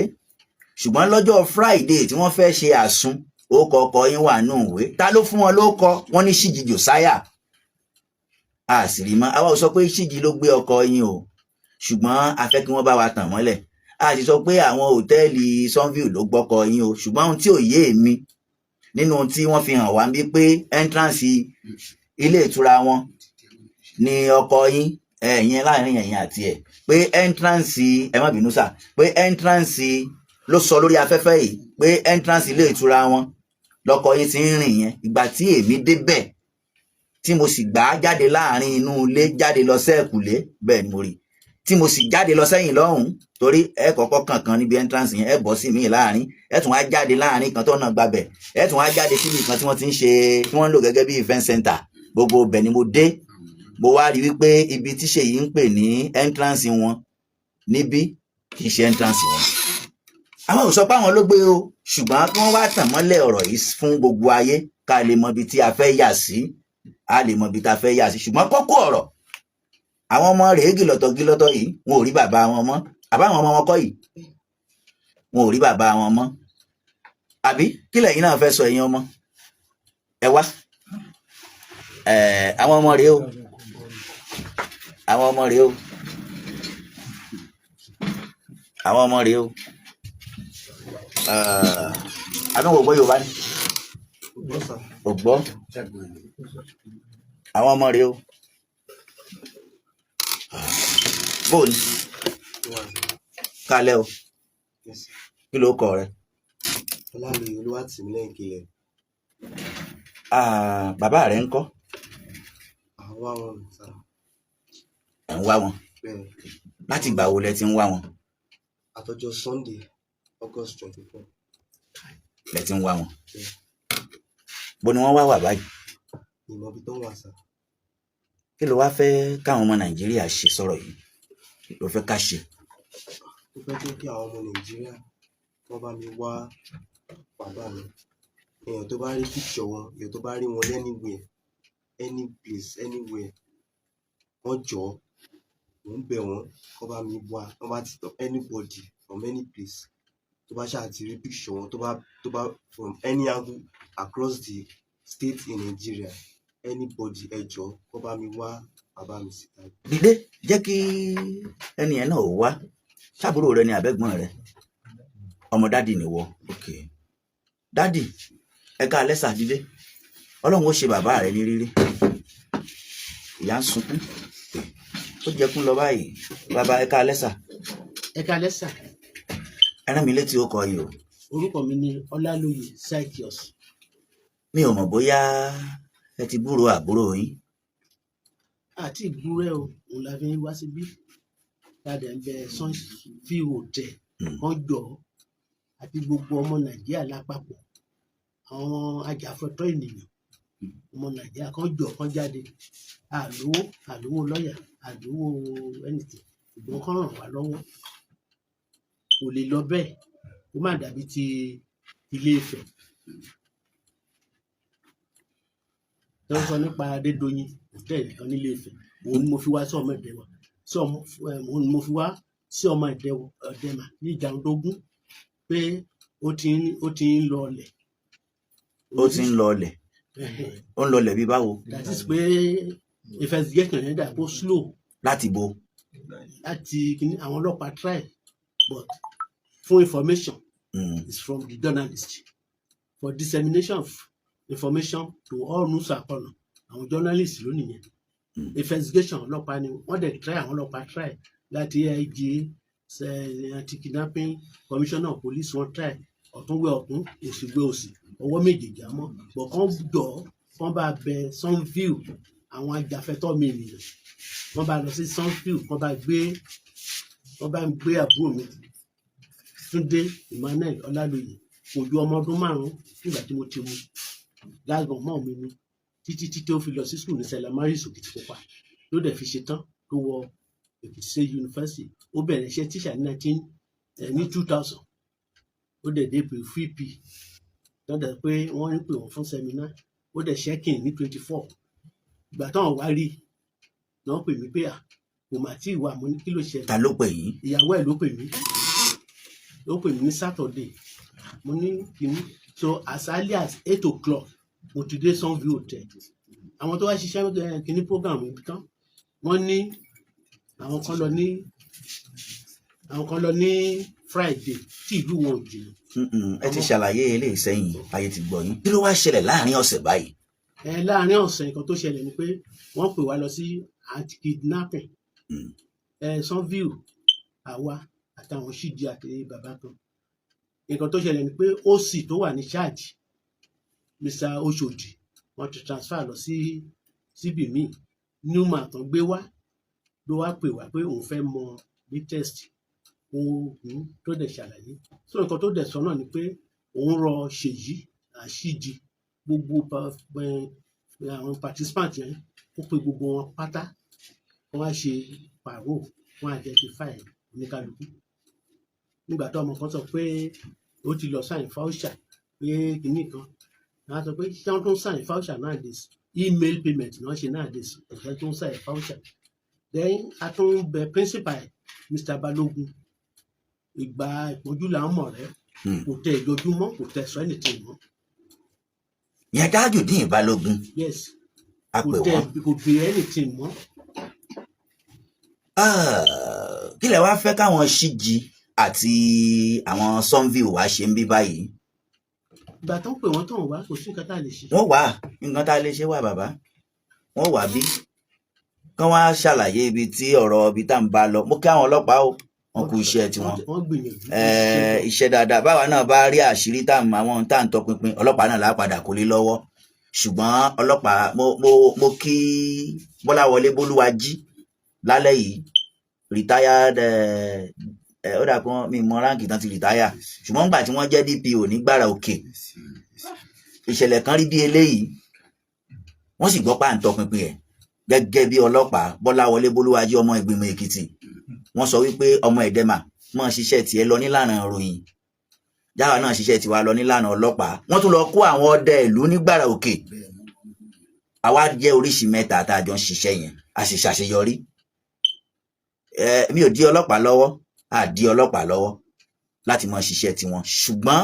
ṣùgbọ́n lọ́jọ́ Friday tí wọ́n fẹ́ ṣe àsun ó kọ ọkọ yín wà nínú ìwé ta ló fún wọn ló kọ wọn ní Ṣíjì Jòsáyà a sì rí mọ́ àwa ò sọ pé Ṣíjì ló gbé ọkọ yín o ṣùgbọ́n a fẹ́ kí wọ́n bá wa tàn mọ́lẹ̀ a sì sọ pé àwọn hòtẹ́ẹ̀lì Sunville ló gbọ́kọ yín o ṣùgbọ́n ohun tí ò yé mi nínú tí wọ́n fi hàn wá ń bí pé entrance ilé ìtura wọn ni ọkọ yín ẹ̀yin láàrin ẹ̀yin àti ẹ̀ pé entrance ẹ má bínú sà pé entrance ló sọ lórí afẹ́fẹ́ yìí pé entrance ilé ìtura wọn lọkọ yín ti ń rìn yẹn ìgbà tí èmi débẹ̀ tí mo sì gbà á jáde láàrin inú ilé jáde lọ sẹ́ẹ̀kùlé bẹ́ẹ̀ ni mo rí tí mo sì jáde lọ sẹ́yìn lọ́hùn torí ẹ kọ́kọ́ kankan níbi entrance yẹn ẹ bọ́ sí mi láàrin ẹ tún wá jáde láàrin kan tó náà gbabẹ̀ ẹ tún wá jáde síbi kan tí wọ́n ti ń ṣe tí wọ́n ń lò gẹ́gẹ́ bí event center gbogbo bẹ̀ ni mo dé mo wá rí wípé ibi tí Ṣèyí ń pè ní entrance wọn níbí kì í ṣe entrance wọn àwọn ò sọ pé àwọn ló gbé o ṣùgbọ́n kí wọ́n wá tàn mọ́lẹ̀ ọ̀rọ̀ yìí fún gbogbo ayé ká lè mọ ibi tí a fẹ́ yà sí a lè mọ ibi tá a fẹ́ yà sí ṣùgbọ́n kókó ọ̀rọ̀ àwọn ọmọ rèé gìlọ̀tọ̀ yìí wọn ò rí bàbá wọn mọ́ àbáwọn ọmọ wọn kọ́ yìí wọn ò rí bàbá wọn mọ́ àbí kí lẹ̀yin náà fẹ́ sọ ẹ̀yin ọmọ ẹ wá àwọn ọmọ rèé o àwọn ọmọ rèé o àwọn ọmọ rèé o àdúgbò gbọ́ Yorùbá ni ò gbọ́ àwọn ọmọ rèé o bóòlù kálẹ̀ o kí ló kọ rẹ. Ọlámiyì Olúwatìmílẹ́yìn Kílẹ̀. Bàbá rẹ ń kọ́. Àwa wọn sá. ẹ̀ ń wá wọn Bẹ́ẹ̀ láti ìgbà wo lẹ ti ń wá wọn àtọjọ́ Sunday August 24. lẹ ti ń wá wọn Bẹ́ẹ̀ bó ni wọ́n wá wà báyìí ìmọ̀ ibi tó ń wà sá. kí ló wá fẹ́ káwọn ọmọ Nàìjíríà ṣe sọ̀rọ̀ yìí kí ló fẹ́ ká ṣe. Ó fẹ́ jẹ́ kí àwọn ọmọ Nàìjíríà wọ́n bá mi wá bàbá mi. Èèyàn tó bá rí picture wọn, èèyàn tó bá rí wọn anywhere, any place, anywhere, wọ́n jọ̀ọ́, mò ń bẹ̀ wọ́n kó bá mi wá. Wọ́n bá ti tọ́ anybody from any place tó bá ṣáà ti rí picture wọn tó bá from any angle across the state in Nigeria, anybody ẹ jọ̀ọ́ kó bá mi wá bàbá mi síta. Dìde jẹ́ kí ẹni ẹ̀ náà wá ṣàbúrò rẹ ni àbẹ́gbọ́n rẹ ọmọ dádì nìwọ ok dádì ẹ ká alẹ́ sà dìde Ọlọ́run ó ṣe bàbá rẹ ní rírí ìyá ń sunkún ó jẹkún lọ báyìí bàbá ẹ ká alẹ́ sà. Ẹ káalẹ́ sà. ẹ rán mi létí ó kọ yìí o. Orúkọ mi ni Ọlálóyè Zychius. mi ò mọ̀ bóyá ẹ ti gbúrò àbúrò yín. Àti ìgbúrẹ́ o, òun la fi ń wá síbí. Tàdé ń bẹ Sunview Hotel kan jọ àti gbogbo ọmọ Nàìjíríà lápapọ̀. Àwọn ajàfẹ́tọ̀ọ́ ènìyàn ọmọ Nàìjíríà kan jọ kan jáde. Àlówó lọ́yà, àlówó anything. Ṣùgbọ́n kán ràn wá lọ́wọ́. Kò lè lọ bẹ́ẹ̀ kó má dàbí ti Ilé Ifẹ̀. Tó ń sọ nípa Adédoyin hòtẹ́ẹ̀lì kan nílé Ifẹ̀. Òun ni mo fi wá sí ọmọ Ìdẹ̀wà. Òun ni mo fi wá sí ọmọ Ìdẹ̀mà ní Ìjàndógún pé ó ti ń lọọlẹ̀. ó ti ń lọọlẹ̀ ó ń lọọlẹ̀ bí báwo. That is pé investigation yẹn dà kó slow láti bo. láti kíní àwọn ọlọ́pàá try but for information is from the journalist for dissemination of information to all news akọ̀nà àwọn journalist ló nìyẹn investigation ọlọ́pàá ni wọ́n dẹ̀ try àwọn ọlọ́pàá try láti AIG anti-kidnapping commissioner of police wọ́n try ọ̀tún wé ọ̀tún òsì wé òsì ọwọ́ méjèèjì àmọ́ bọ̀ kán jọ kán bá bẹ Sunview àwọn ajàfẹ́tọ̀ọ́ mi ènìyàn wọ́n bá lọ sí Sunview wọ́n bá gbé àbúrò mi Túndé Emmanuel Ọlálóyè kò ju ọmọ ọdún 5 nígbà tí mo ti mú lágbọ̀n mọ́ mi ni títí tó fi lọ sí skul ní St. Mary's Òkìtìpupa ló dẹ̀ fi ṣe tán tó wọ Èkìtì State University ó bẹ̀rẹ̀ iṣẹ́ tíṣà ní 2000 ó dẹ̀ dé VP tó dẹ̀ pé wọ́n ń pè wọ́n fún sẹ́mínà ó dẹ̀ ṣẹ́kìn ní 24 ìgbà táwọn wá rí náà pè mí pé kò mà tí ì wà mo ní kí ló ṣẹlẹ̀. ta ló pè yín. ìyàwó ẹ̀ ló pè mí ní Saturday mo ní kíní so as early as 8 o'clock mo ti dé Sunview Hotel àwọn tó wá ṣiṣẹ́ kíní program ibi tán wọ́n ní àwọn kan lọ ní Friday tí ìlú wọn ò jìnnà. ẹ ti ṣàlàyé eléyìí sẹ́yìn ayé ti gbọ́ yín kí ló wá ṣẹlẹ̀ láàrin ọ̀sẹ̀ báyìí. láàrin ọ̀sẹ̀ nǹkan tó ṣẹlẹ̀ ni pé wọ́n pè wá lọ sí anti-kidnapping Sunview àwa àtàwọn ṣídìí àti bàbá kan nǹkan tó ṣẹlẹ̀ ni pé OC tó wà ní charge Mr. Oshodi wọ́n ti transfer lọ sí síbì míì Newman tó gbé wá ló wá pè wá pé òun fẹ́ mọ latest oògùn tó dẹ̀ ṣàlàyé so nǹkan tó dẹ̀ sọ náà ni pé òun rọ Ṣèyí Àṣìdì gbogbo àwọn participant yẹn ó pe gbogbo wọn pátá wọ́n á ṣe pàrọ̀ wọ́n á identify oníkálukú nígbà tó ọmọ kan sọ pé ó ti lọ sign voucher pé kìíní kan wọ́n á sọ pé ṣé wọ́n tún sign voucher nowadays email payment náà ṣe náà dé sí ẹ̀fẹ́ tó ń sá ẹ̀ voucher then a tún bẹ principal Mr. Balógun ìgbà ìpọ́njú là ń mọ̀ rẹ́ kò tẹ ìjọjúmọ́ kò tẹ sọ anything mọ́. ìyẹn Tajudeen Balógun yes a kò pè tẹ wọ́n. kò bèrè anything mọ́. Kí lẹ wá fẹ́ káwọn Shiji àti àwọn Sunville wá ṣe ń bí báyìí? ìgbà tó ń pè wọ́n tán wá kò sí nǹkan tá a lè ṣe. wọ́n wà nǹkan tá a lè ṣe wà bàbá, wọ́n wà bí kán wá ṣàlàyé ibi tí ọ̀rọ̀ ibi tá à ń bá lọ. mo kí àwọn ọlọ́pàá o, wọn kú iṣẹ́ tiwọn, wọ́n gbìyànjú. iṣẹ́ dáadáa. báwa náà bá rí àṣírí àwọn tá à ń tọpinpin, ọlọ́pàá náà lápadà kó lé lọ́wọ́. ṣùgbọ́n ọlọ́pàá mo kí Bọ́láwọlé Bólúwají lálẹ́ yìí, retired ó dà pé mi mọ ráǹkì tán ti rìtáyà, ṣùgbọ́n nígbà tí wọ́n jẹ́ DPO ní Gbàrà Òkè, ìṣẹ̀lẹ̀ kan rí bí eléyìí wọ́n sì gbọ́ pé à ń tọpinpin ẹ̀. gẹ́gẹ́ bí ọlọ́pàá Bọ́láwọlé Bólúwají ọmọ Ìgbìmọ̀ Èkìtì, wọ́n sọ wípé ọmọ Ẹ̀dẹ́mà máa ṣiṣẹ́ tiẹ̀ lọ nílànà ìròyìn, jáwa náà ṣiṣẹ́ tiwa lọ nílànà ọlọ́pàá. wọ́n tún lọ kó àwọn ọdẹ ìlú ní Gbàrà Òkè. àwa jẹ́ oríṣi mẹ́ta tá a jọ ń ṣiṣẹ́ yẹn, a sì ṣàṣeyọrí. mi ò dí ọlọ́pàá lọ́wọ́, a dí ọlọ́pàá lọ́wọ́ láti máa ṣiṣẹ́ tiwọn, ṣùgbọ́n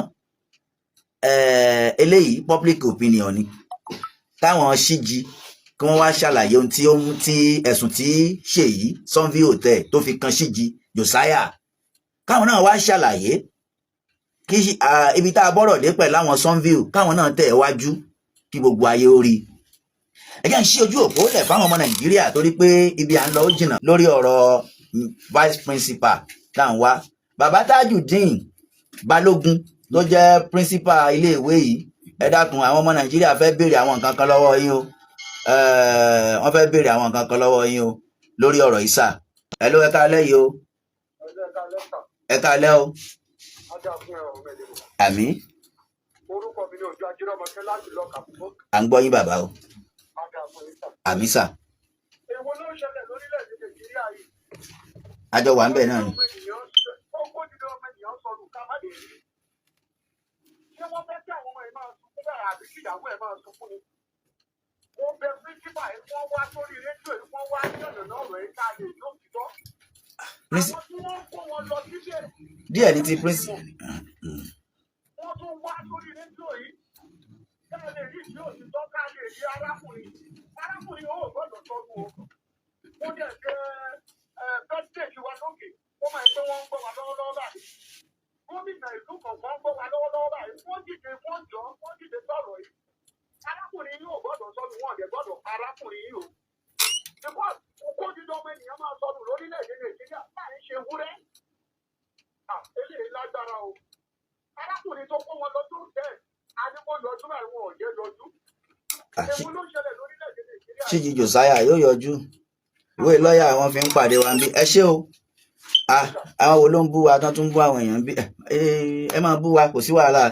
eléyìí public opinion ni. táwọn Shiji kí wọ́n wá ṣàlàyé ohun tí ẹ̀sùn tí Ṣèyí Sunville Hotel tó fi kan Shiji Josiah, káwọn náà wá ṣàlàyé kí ibi tá a bọ́rọ̀ dé pẹ̀lú àwọn Sunville, káwọn náà tẹ̀ wájú kí gbogbo ayé ó rí. ẹ jẹ́ ń ṣí ojú òpó lẹ̀ fáwọn ọmọ Nàìjíríà torí pé ibi à ń lọ ó jìnnà lórí ọ̀rọ̀ vice principal tá à ń wá. bàbá Tajudeen Balógun tó jẹ́ principal iléèwé yìí, ẹ dákun, àwọn ọmọ Nàìjíríà fẹ́ béèrè àwọn nǹkan kan lọ́wọ́ yín o, wọ́n fẹ́ béèrè àwọn nǹkan kan lọ́wọ́ yín o lórí ọ̀rọ̀ yìí sà. ẹ ló ẹ káalẹ́ yìí o. ẹ káalẹ́ o. àmín. orúkọ mi ni Òjó Ajírọ̀mọkẹ́ láti lọ́ọ̀kà fún. à ń gbọ́ yín bàbá o. àmín sà. èwo ló ń ṣẹlẹ̀ lórílẹ̀‐èdè Nàìjíríà yìí. àjọ wà ń bẹ̀ náà ni. ó dídọ́ ọmọ ènìyàn sọnù ká má lè rí. ṣé wọ́n fẹ́ kí àwọn ọmọ ẹ̀ máa sunkún bẹ́ẹ̀ àbí kí ìyàwó ẹ̀ máa sunkún ni. mo bẹ pírísípà ẹ̀ wọ́n wá sórí rédíò ẹ̀ wọ́n wá ní ọ̀nà náà rẹ̀ ká lè yóò ti tọ́. àwọn tí wọ́n kó wọn lọ síbẹ̀. díẹ̀ ní ti prince. wọ́n tún wá sórí rédíò yìí ká lè rí ìdí òtítọ́ ká lè rí arákùnrin ó gbọ́dọ̀ tọ́jú o. ó jẹ́ pẹ́sidẹ̀ntì wa lókè ó máa ń pẹ́ wọ́n ń gbọ́ wa lọ́wọ́lọ́wọ́ báyìí. gómìnà ìlú kọ̀ọ̀kan ń gbọ́ wa lọ́wọ́lọ́wọ́ báyìí. wọ́n dìde sọ̀rọ̀ yìí. arákùnrin yìí ò gbọ́dọ̀ sọnù wọn ọ̀dẹ̀ gbọ́dọ̀ arákùnrin yìí o. ṣùgbọ́n kó dídọ́ ọmọ ènìyàn máa sọnù lórílẹ̀‐èdè Nàìjíríà láì ṣe wúrẹ́. eléyìí lágbára o. arákùnrin tó kó wọn lọ tó tẹ̀ adékò yọjú báyìí wọn ò jẹ́ yọjú. èwo ló ń ṣẹlẹ̀ lórílẹ̀‐èdè Nàìjíríà. Shiji Josiah yóò yọjú, ìwé lọ́ọ̀yà wọn fi ń pàdé wa bí. ẹ ṣé o. àwọn wo ló ń bú wa tán tún bú àwọn èèyàn bí? ẹ máa bú wa, kò sí wàhálà.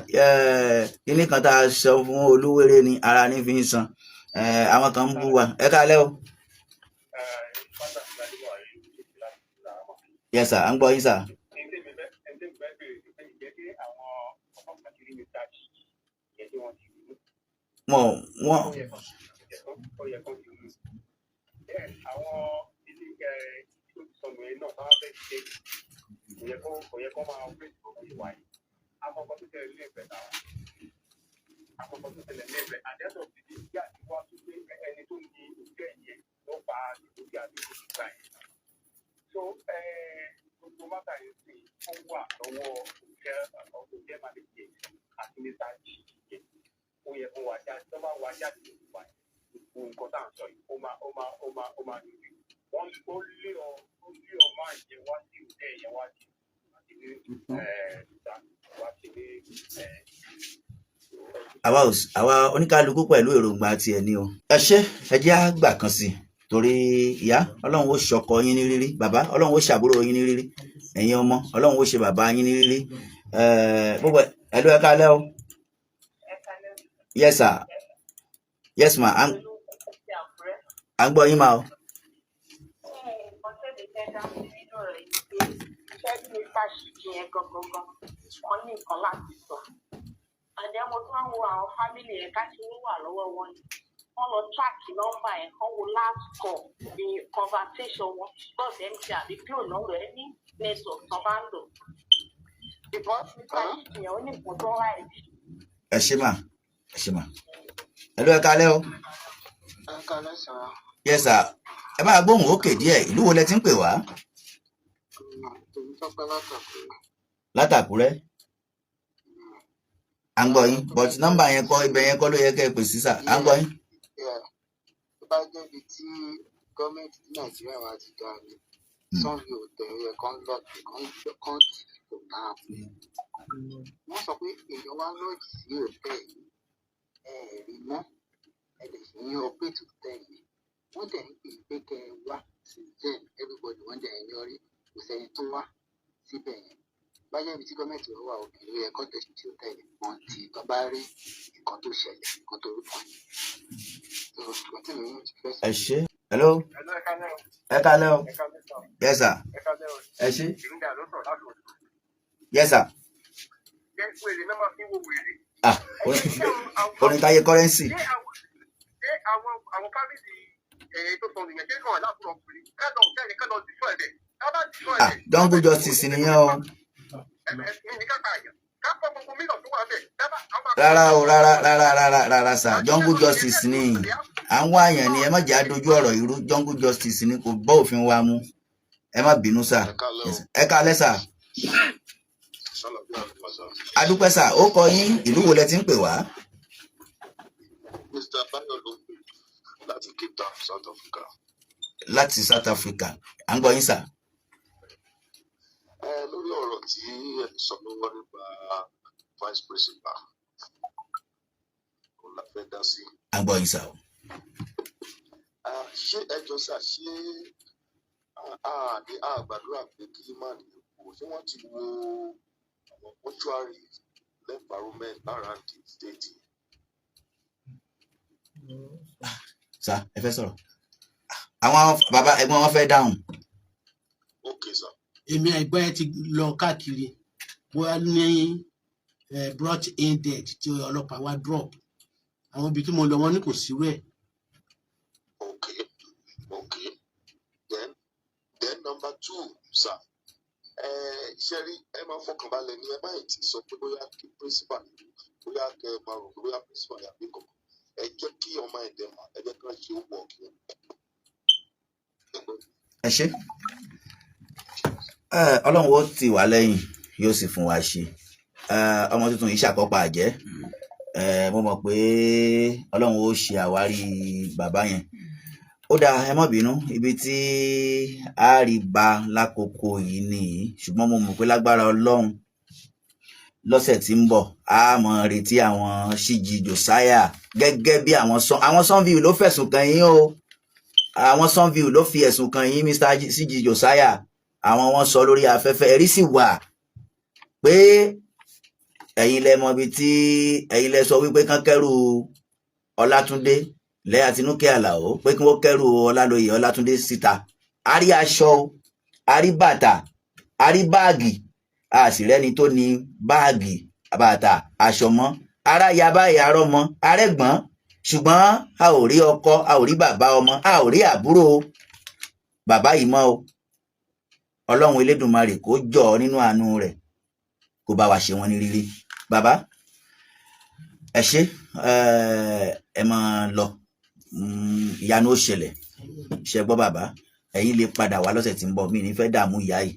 kíní kan tá a sọ fún Olúwéré ni ara ní fi ń san. àwọn kan ń bú wa. ẹ káalẹ́ o. yes sir, à ń gbọ́ yín sir. wọ́n kò yẹ kó máa gbé ìgbòho ìwà yìí àkọ́kọ́ tó tẹ̀lé ilé ìfẹ́ náà àkọ́kọ́ tó tẹ̀lé ilé ìfẹ́ àdéhùn ti di ìgbà tí wọ́n tún pé ẹni tó ní ìgbẹ́ yẹn ló fa ìgbòho àdéhùn ìgbà yẹn. so gbogbo mátà yìí sì ó wà lọ́wọ́ òjẹ́ màlẹ́kì àti níta jíjẹ ó yẹ kó wá jáde tó bá wá jáde ìwà gbogbo nǹkan tá à ń sọ yìí ó máa nìyí wọ́n lé ọ máa jẹ wá sí ìtẹ́ ìyẹn wá sí àwa oníkálukú pẹ̀lú èròǹgbà tiẹ̀ ni o. ẹ ṣé, ẹ jẹ́ àgbà kan sí i torí ìyá ọlọ́run ó ṣọkọ yín ní rírí, bàbá ọlọ́run ó ṣàbúrò yín ní rírí, ẹ̀yin ọmọ ọlọ́run ó ṣe bàbá yín ní rírí. gbogbo ẹ̀lú ẹ káalẹ́ o. yes sir, yes ma, à ń gbọ́ yín ma o. yẹn gangan wọn ní nǹkan láti sọ àdé mo tún ń wo àwọn fámìlì yẹn káṣíwó wà lọ́wọ́ wọn ni wọ́n lọ track nọ́mbà ẹ̀ kán wo last call the conversation wọn plus mc àbí glo number any network tó bá ń lò because nípa ìṣìyàn ó ní nǹkan tó ráì. ẹ ṣé mà ẹ ṣé mà ẹlú ẹ kálẹ́ o. ẹ kálẹ́ sà. yes sir ẹ bá gbóhùn òkè díẹ̀ ìlú wo lẹ ti ń pè wá. èmi tọ́pẹ́ látàkúrẹ́. à ń gbọ́ yín but nọ́mbà yẹn kọ́ ibẹ̀ yẹn kọ́ ló yẹ kẹ́ ẹ pè sí sà à ń gbọ́ yín. tó bá jẹ́ ibi tí gọ́ọ̀mẹ̀ntì ní nàìjíríà wà ti dá ní sanwó òtẹ̀rẹ̀ kan lọ́ọ̀tì kan tì kò náà. wọ́n sọ pé èèyàn wá lọ́ọ̀tì sí òtẹ́ẹ̀lì ẹ̀ẹ̀rí mọ́ ẹ̀dẹ̀ sì ní ọpẹ́tì òtẹ́ẹ̀lì wọ́n dẹ̀ ń pè pé kẹ́ ẹ wá sí then everybody wọ́n dẹ̀ ń yọrí kò sẹ́ni tó wá síbẹ̀ yẹn. báyọ̀ ibi tí gọ́ọ̀mẹ̀ntì wọ́n wà òkè ló yẹ kọ́ tẹ̀sí tí òtẹ́ẹ̀lì wọn tí wọ́n bá rí nǹkan tó ṣẹlẹ̀ nǹkan tó rúkọ yẹn. ẹ ṣé hello ẹ kálẹ́ o yes sir ẹ ṣé yes sir. ah orin táyé kọ́rẹ́nsì. jungle justice nìyẹn o. rárá o rárá sà jungle justice ni àwọn àyàn ni ẹ má jẹ́ àdójú ọ̀rọ̀ irú jungle justice ni kò bọ́ òfin wa mú ẹ má bínú sà ẹ kálẹ́ sà. adúpẹ́ sà ó kọ yín ìlú wo lẹ ti ń pè wá. Mr. Bayo ló pè láti Cape Town, South Africa. láti South Africa à ń gbọ́ yín sà. lórí ọ̀rọ̀ tí ẹ sọ lọ́wọ́ nípa vice principal kò la fẹ́ dá sí. à ń gbọ́ yín sà o. ṣé ẹjọ́ sà ṣé ní àgbàdúrà pé kí máa ní ipò ṣé wọ́n ti wo àwọn mortuary environment around the state. sà ẹ fẹ́ sọ̀rọ̀ àwọn bàbá ẹ̀gbọ́n wọn fẹ́ dáhùn. Okay sir. èmi ẹ̀gbọ́n ẹ ti lọ káàkiri bóyá ní brought in dead tí ọlọ́pàá wá drop àwọn ibi tí mo lọ wọn ní kò sí rẹ̀. Okay then number 2 sir ṣe rí ẹ máa fọkàn balẹ̀ ní ẹ má ti sọ pé bóyá kí principal bóyá kẹ ẹ máa rò pé bóyá principal yàgbé kankan ẹ jẹ́ kí ọmọ ẹ̀dẹ̀ mà ẹ jẹ́ kí wọ́n ṣe ó wọ̀ kí wọ́n. ẹ ṣé ọlọ́run ó tì wá lẹ́yìn yóò sì fún wa ṣe ọmọ tuntun yìí ṣàkópa àjẹ́ mo mọ̀ pé ọlọ́run ó ṣe àwárí bàbá yẹn ó dáa ẹ má bínú ibi tí a rí bá lákòókò yìí nìyí ṣùgbọ́n mo mọ̀ pé lágbára ọlọ́run lọ́sẹ̀ tí ń bọ̀ a mọ̀ retí àwọn Síjì Josiah gẹ́gẹ́ bí àwọn Sunview ló fẹ̀sùn kàn yín o àwọn Sunview ló fi ẹ̀sùn kàn yín Mr. Síjì Josiah àwọn wọn sọ lórí afẹ́fẹ́ ẹ̀rí sì wà pé ẹ̀yin lẹ mọ̀ ibi tí ẹ̀yin lẹ sọ wípé kán kẹ́rù Ọlátúndé lẹ́yìn Àtinúkẹ́ Àlàó pé kí wọ́n kẹ́rù Ọlálóyè Ọlátúndé síta a rí aṣọ a rí bàtà a rí báàgì a sì rẹ́ni tó ní báàgì bàtà aṣọ mọ́ ara ya báyìí arọ́ mọ́ arẹ́gbọ́n ṣùgbọ́n a ò rí ọkọ a ò rí bàbá ọmọ a ò rí àbúrò bàbá yìí mọ́ o Ọlọ́run Elédùmarè kó jọ nínú àánú rẹ̀ kó bá wa ṣe wọn ní rírí bàbá ẹ ṣé ẹ máa lọ ìyanu ó ṣẹlẹ̀ ṣe gbọ́ bàbá ẹ̀yin lè padà wá lọ́sẹ̀ tí ń bọ̀ mí ní fẹ́ dààmú ìyá yìí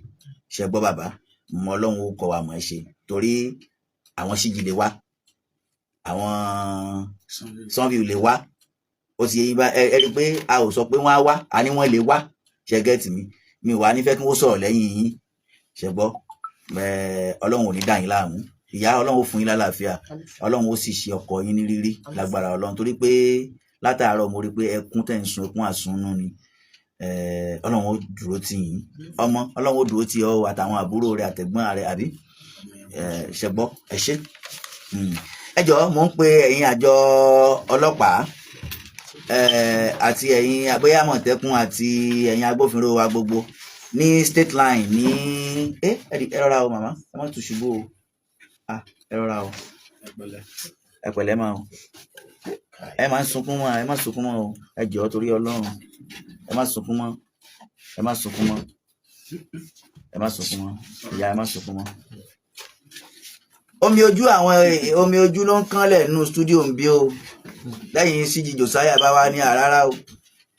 ṣe gbọ́ bàbá mọ Ọlọ́run ó kọ́ wa mọ̀ ẹ́ ṣe torí àwọn Síjì lè wá àwọn Sunview lè wá ó ti yẹ yín bá ẹ rí i pé a ò sọ pé wọ́n á wá a ní wọ́n lè wá ṣe gẹ́ẹ̀tì mi ò wá nífẹ̀ẹ́ kí wọ́n sọ̀rọ̀ lẹ́yìn yín ṣe gbọ́ Ọlọ́run ò ní dà yín láàmú ìyá Ọlọ́run ó fún yín lálàáfíà Ọlọ́run ó sì ṣe ọkọ yín ní rírí lágbára Ọlọ́run torí pé látàárọ̀ mo rí pé ẹkún tẹ̀ ń sun ẹkún àsunnú ni Ọlọ́run ó dúró tì yín ọmọ Ọlọ́run ó dúró tì ọ́ àtàwọn àbúrò rẹ̀ àtẹ̀gbọ́n rẹ̀ àbí ṣe gbọ́ ẹ ṣé ẹ jọ̀ọ́ mò ń pe ẹ̀yin àjọ ọlọ́pàá àti ẹ̀yin abóyá Àmọ̀tẹ́kùn àti ẹ̀yin agbófinró wa gbogbo ní state line ní ẹ rọra o màmá ẹ má tún ṣubú o ẹ rọra o ẹ pẹ̀lẹ́ máa o ẹ má sunkún mọ́ ẹ má sunkún mọ́ o ẹ jọ̀ọ́ torí Ọlọ́run ẹ má sunkún mọ́ ẹ má sunkún mọ́ ẹ má sunkún mọ́ ìyá ẹ má sunkún mọ́. omi ojú ló ń kánlẹ̀ nínú stúdíò ń bí o lẹ́yìn CG Josiah bá wá ní àrárá o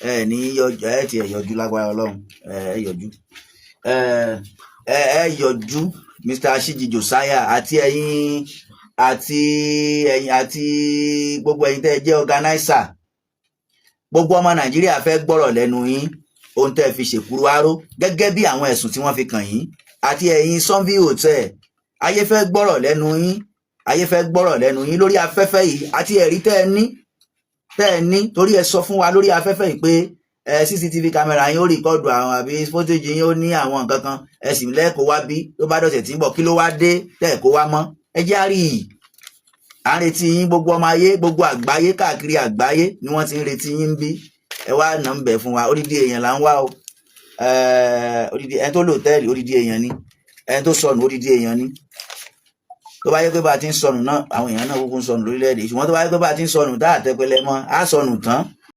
ẹ ní yọjú ẹ ti ẹ yọjú lágbára Ọlọ́run ẹ yọjú ẹ yọjú Mr. CG Josiah àti ẹ̀yin àti gbogbo ẹ̀yin tẹ́ jẹ́ organizer gbogbo ọmọ Nàìjíríà fẹ́ gbọ́rọ̀ lẹ́nu yín ohun tẹ́ fi ṣèkúrú aró gẹ́gẹ́ bí àwọn ẹ̀sùn tí wọ́n fi kàn yín àti ẹ̀yin Sunville Hotel ayé fẹ́ gbọ́rọ̀ lẹ́nu yín lórí afẹ́fẹ́ yìí àti ẹ̀rí tẹ́ ẹ ní torí ẹ sọ fún wa lórí afẹ́fẹ́ yìí pé CCTV camera yín ó rìkọ́dù àwọn àbí footage yín ó ní àwọn nǹkan kan ẹ sì lẹ́ẹ̀kọ́ wá bí tó bá dọ̀sẹ̀ tí ń bọ̀ kí ló wá dé tẹ́ẹ̀kọ́ wá mọ́ ẹ jẹ́ àrí à ń retí yín gbogbo ọmọ ayé gbogbo àgbáyé káàkiri àgbáyé ni wọ́n ti ń retí yín bí ẹ wá nà ń bẹ̀ fún wa odidi èèyàn là ń wá o odidi ẹni tó lò tẹ́ẹ̀lì odidi èèyàn ni ẹni tó sọnù odidi èèyàn ni tó bá yẹ pé bá a ti ń sọnù náà àwọn èèyàn náà kúkú ń sọnù lórílẹ̀-èdè ṣùgbọ́n tó bá yẹ pé bá a ti ń sọnù tá àtẹpẹlẹ mọ́ á sọnù tán